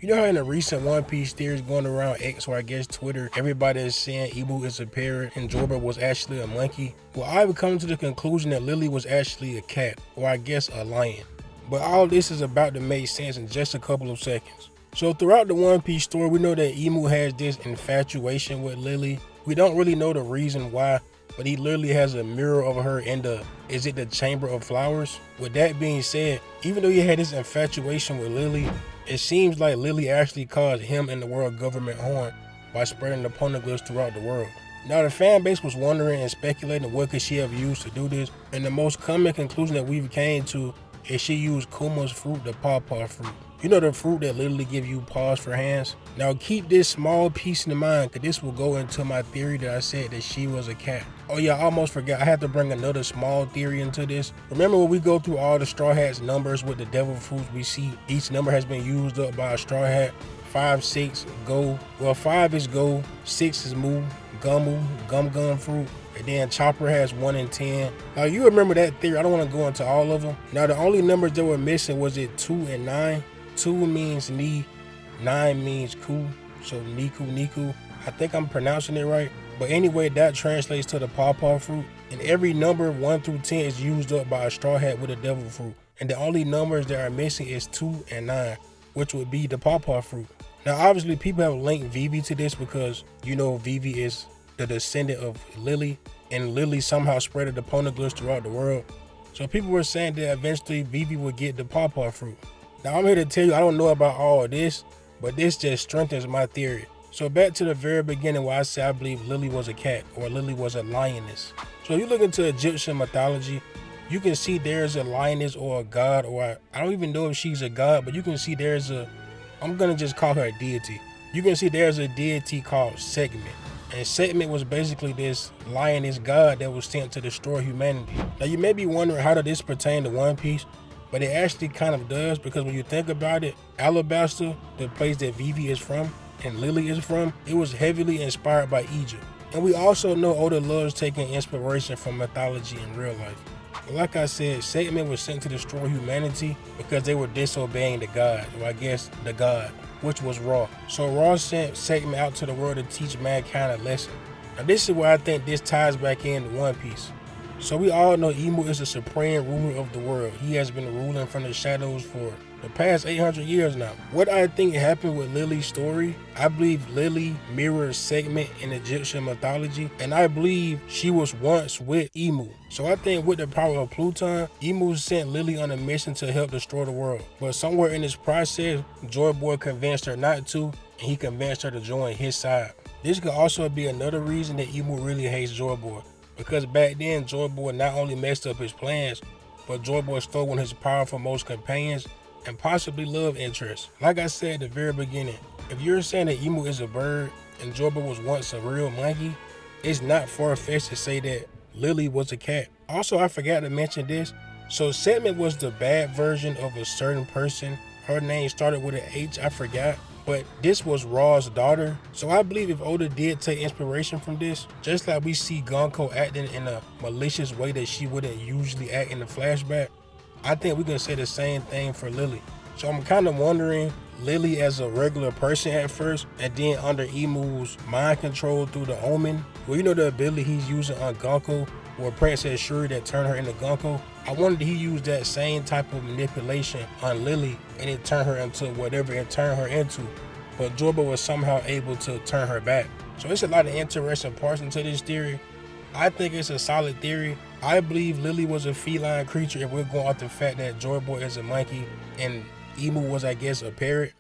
You know how in the recent One Piece theories going around X, or I guess Twitter, everybody is saying Imu is a parrot and Jorba was actually a monkey? Well, I've come to the conclusion that Lily was actually a cat, or I guess a lion. But all this is about to make sense in just a couple of seconds. So throughout the One Piece story, we know that Imu has this infatuation with Lily. We don't really know the reason why, but he literally has a mirror of her in the Chamber of Flowers? With that being said, even though he had this infatuation with Lily, it seems like Lily actually caused him and the world government harm by spreading the poneglyphs throughout the world. Now the fan base was wondering and speculating what could she have used to do this, and the most common conclusion that we've came to is she used Kuma's fruit, the pawpaw fruit. You know, the fruit that literally give you paws for hands? Now keep this small piece in mind, because this will go into my theory that I said that she was a cat. Oh yeah, I almost forgot. I had to bring another small theory into this. Remember when we go through all the Straw Hat's numbers with the devil fruits we see, each number has been used up by a Straw Hat. 5, 6, go. Well, 5 is go, 6 is moo, gum fruit, and then Chopper has 1 and 10. Now you remember that theory. I don't want to go into all of them. Now the only numbers that were missing was it 2 and 9. 2 means ni, 9 means ku, so niku. I think I'm pronouncing it right. But anyway, that translates to the pawpaw fruit. And every number 1 through 10 is used up by a Straw Hat with a devil fruit. And the only numbers that are missing is 2 and 9, which would be the pawpaw fruit. Now obviously people have linked Vivi to this because you know Vivi is the descendant of Lily, and Lily somehow spread the poneglyphs throughout the world. So people were saying that eventually Vivi would get the pawpaw fruit. Now I'm here to tell you I don't know about all of this, but this just strengthens my theory. So back to the very beginning where I said I believe Lily was a cat or Lily was a lioness. So if you look into Egyptian mythology, you can see there's a lioness or a god, or I don't even know if she's a god, but you can see I'm gonna just call her a deity. You can see there's a deity called Segment. And Segment was basically this lioness god that was sent to destroy humanity. Now you may be wondering, how did this pertain to One Piece? But it actually kind of does, because when you think about it, Alabasta, the place that Vivi is from and Lily is from, it was heavily inspired by Egypt. And we also know Oda loves taking inspiration from mythology in real life. But like I said, Segment was sent to destroy humanity because they were disobeying the god, or I guess the god, which was Ra. So Ra sent Segment out to the world to teach mankind a lesson. Now this is where I think this ties back into One Piece. So we all know Imu is the supreme ruler of the world. He has been ruling from the shadows for the past 800 years now. What I think happened with Lily's story, I believe Lily mirrors Segment in Egyptian mythology, and I believe she was once with Imu. So I think with the power of Pluton, Imu sent Lily on a mission to help destroy the world. But somewhere in this process, Joy Boy convinced her not to, and he convinced her to join his side. This could also be another reason that Imu really hates Joy Boy, because back then Joy Boy not only messed up his plans, but Joy Boy stole one of his powerful most companions and possibly love interest. Like I said at the very beginning, if you're saying that Imu is a bird and Joy Boy was once a real monkey, it's not far-fetched to say that Lily was a cat. Also, I forgot to mention this. So Segment was the bad version of a certain person. Her name started with an H, I forgot. But this was Ra's daughter. So I believe if Oda did take inspiration from this, just like we see Gonko acting in a malicious way that she wouldn't usually act in the flashback, I think we can say the same thing for Lily. So I'm kind of wondering, Lily as a regular person at first, and then under Imu's mind control through the Omen. Well, you know the ability he's using on Gonko, or Princess Shuri that turned her into Gonko. I wonder if he used that same type of manipulation on Lily and it turned her into whatever it turned her into. But Jorba was somehow able to turn her back. So it's a lot of interesting parts into this theory. I think it's a solid theory. I believe Lily was a feline creature if we're going off the fact that Joy Boy is a monkey and Imu was, I guess, a parrot.